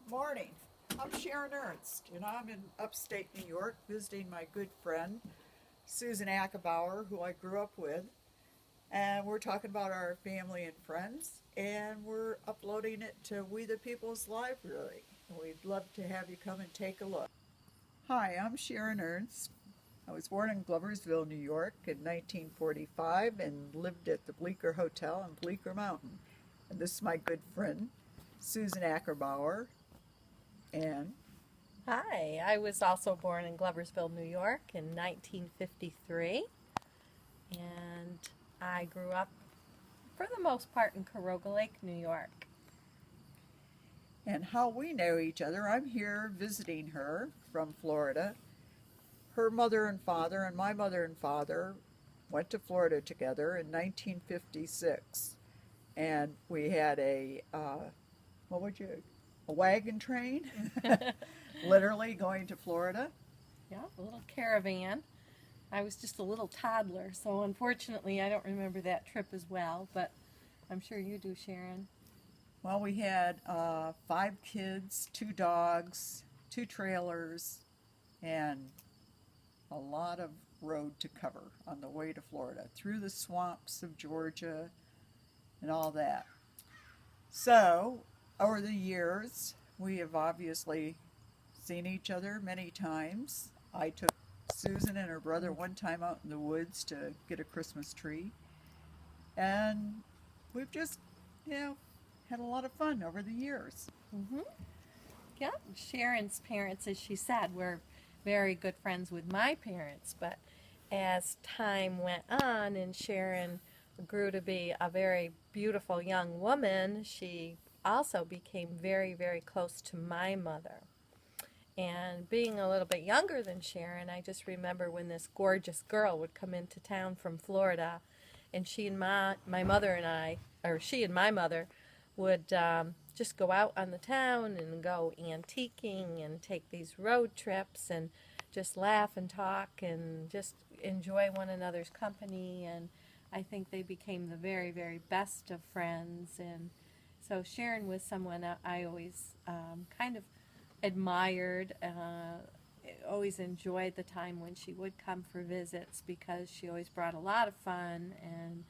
Morning. I'm Sharon Ernst, and I'm in upstate New York visiting my good friend Susan Ackerbauer, who I grew up with. And we're talking about our family and friends, and we're uploading it to We the People's Library. We'd love to have you come and take a look. Hi, I'm Sharon Ernst. I was born in Gloversville, New York in 1945 and lived at the Bleecker Hotel on Bleecker Mountain. And this is my good friend Susan Ackerbauer. And Hi, I was also born in Gloversville, New York in 1953, and I grew up for the most part in Caroga Lake, New York. And how we know each other, I'm here visiting her from Florida. Her mother and father and my mother and father went to Florida together in 1956. And we had a wagon train, literally going to Florida. Yeah, a little caravan. I was just a little toddler, so unfortunately I don't remember that trip as well, but I'm sure you do, Sharon. Well, we had 5 kids, 2 dogs, 2 trailers, and a lot of road to cover on the way to Florida, through the swamps of Georgia and all that. So, over the years, we have obviously seen each other many times. I took Susan and her brother one time out in the woods to get a Christmas tree. And we've just, had a lot of fun over the years. Mm-hmm. Yeah, Sharon's parents, as she said, were very good friends with my parents, but as time went on and Sharon grew to be a very beautiful young woman, she also became very, very close to my mother. And being a little bit younger than Sharon, I just remember when this gorgeous girl would come into town from Florida, and she and my mother and I, or she and my mother, would just go out on the town and go antiquing and take these road trips and just laugh and talk and just enjoy one another's company. And I think they became the very, very best of friends. And so Sharon was someone I always kind of admired, always enjoyed the time when she would come for visits because she always brought a lot of fun, and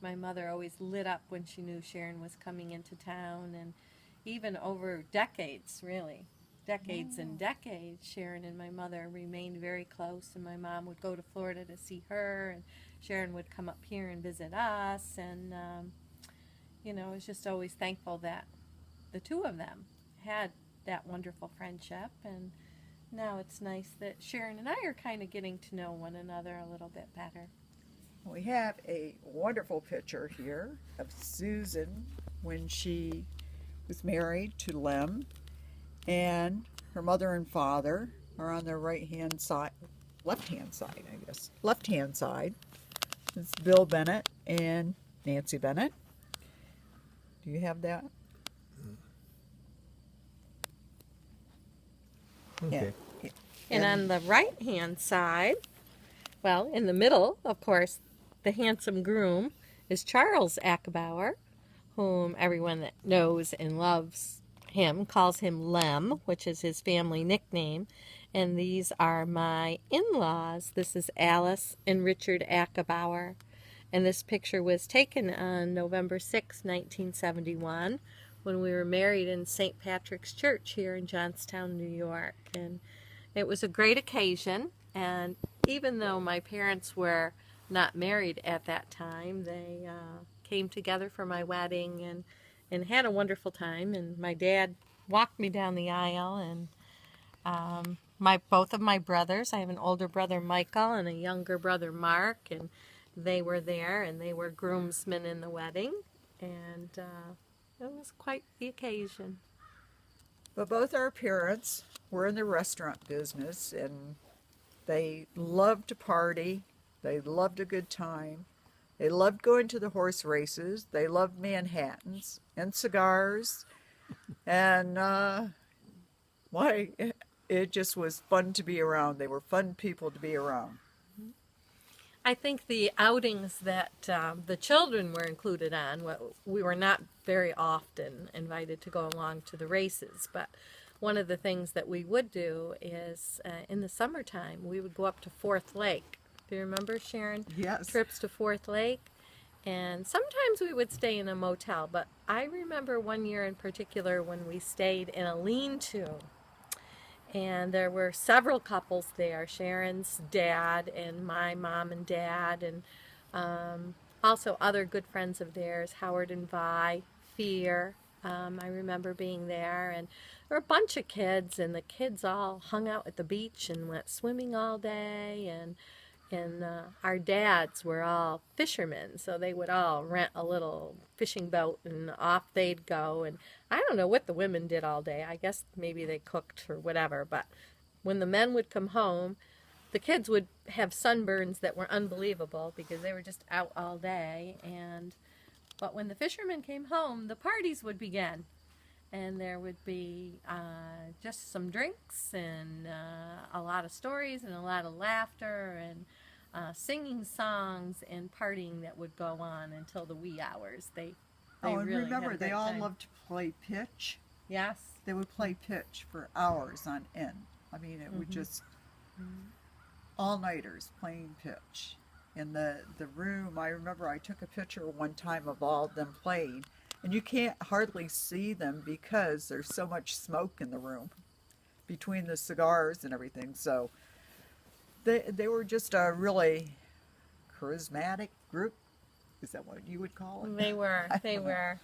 my mother always lit up when she knew Sharon was coming into town. And even over decades, really, decades and decades, Sharon and my mother remained very close, and my mom would go to Florida to see her, and Sharon would come up here and visit us, and I was just always thankful that the two of them had that wonderful friendship. And now it's nice that Sharon and I are kind of getting to know one another a little bit better. We have a wonderful picture here of Susan when she was married to Lem, and her mother and father are on their left-hand side, I guess. Left-hand side. It's Bill Bennett and Nancy Bennett. Do you have that? Okay. Yeah. And on the right-hand side, well, in the middle, of course, the handsome groom is Charles Ackerbauer, whom everyone that knows and loves him calls him Lem, which is his family nickname. And these are my in-laws. This is Alice and Richard Ackerbauer. And this picture was taken on November 6, 1971, when we were married in St. Patrick's Church here in Johnstown, New York. And it was a great occasion. And even though my parents were not married at that time, they came together for my wedding and had a wonderful time. And my dad walked me down the aisle, and both of my brothers, I have an older brother Michael and a younger brother Mark, and they were there, and they were groomsmen in the wedding, and it was quite the occasion. But both our parents were in the restaurant business, and they loved to party. They loved a good time. They loved going to the horse races. They loved Manhattans and cigars. And it just was fun to be around. They were fun people to be around. I think the outings that the children were included on, we were not very often invited to go along to the races, but one of the things that we would do is in the summertime, we would go up to Fourth Lake. Do you remember, Sharon? Yes. Trips to Fourth Lake. And sometimes we would stay in a motel, but I remember one year in particular when we stayed in a lean-to. And there were several couples there, Sharon's dad and my mom and dad, and also other good friends of theirs, Howard and Vi, Fear. I remember being there, and there were a bunch of kids, and the kids all hung out at the beach and went swimming all day, and our dads were all fishermen, so they would all rent a little fishing boat and off they'd go. And I don't know what the women did all day. I guess maybe they cooked or whatever, but when the men would come home, the kids would have sunburns that were unbelievable because they were just out all day. But when the fishermen came home, the parties would begin. And there would be just some drinks and a lot of stories and a lot of laughter and singing songs and partying that would go on until the wee hours. They and really remember, had a they great all time. loved to play pitch. Yes. They would play pitch for hours on end. I mean, it would just all-nighters playing pitch. In the room, I remember I took a picture one time of all of them playing, and you can't hardly see them because there's so much smoke in the room between the cigars and everything. So they were just a really charismatic group. Is that what you would call it? They were. They were.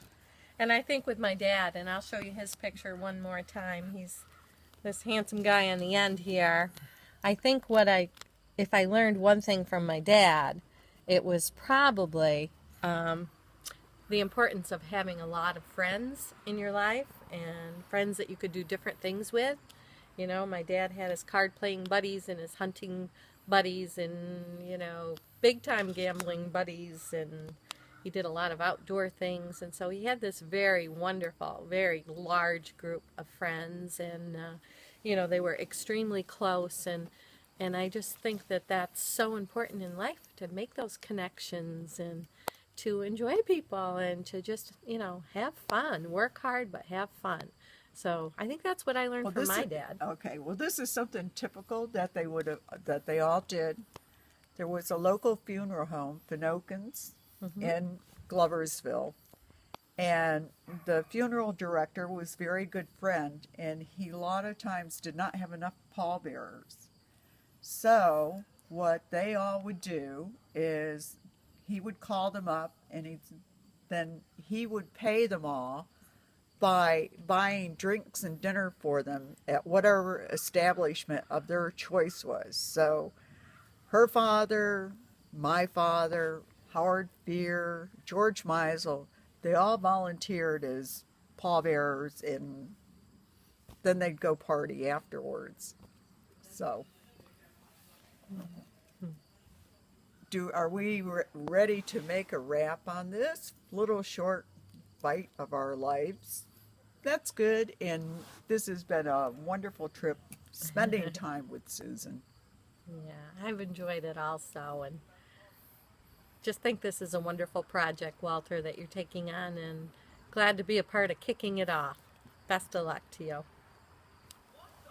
And I think with my dad, and I'll show you his picture one more time. He's this handsome guy on the end here. I think if I learned one thing from my dad, it was probably the importance of having a lot of friends in your life and friends that you could do different things with. You know, my dad had his card playing buddies and his hunting buddies and, big time gambling buddies, and he did a lot of outdoor things. And so he had this very wonderful, very large group of friends, and, they were extremely close. And I just think that that's so important in life, to make those connections and to enjoy people and to just, have fun. Work hard, but have fun. So I think that's what I learned from my dad. Okay, well, this is something typical that they all did. There was a local funeral home, Finokins, in Gloversville, and the funeral director was a very good friend, and he a lot of times did not have enough pallbearers. So what they all would do is he would call them up, and then he would pay them all by buying drinks and dinner for them at whatever establishment of their choice was. So her father, my father, Howard Fear, George Meisel, they all volunteered as pallbearers, and then they'd go party afterwards. So are we ready to make a wrap on this little short bite of our lives? That's good, and this has been a wonderful trip spending time with Susan. Yeah, I've enjoyed it also, and just think this is a wonderful project, Walter, that you're taking on, and glad to be a part of kicking it off. Best of luck to you.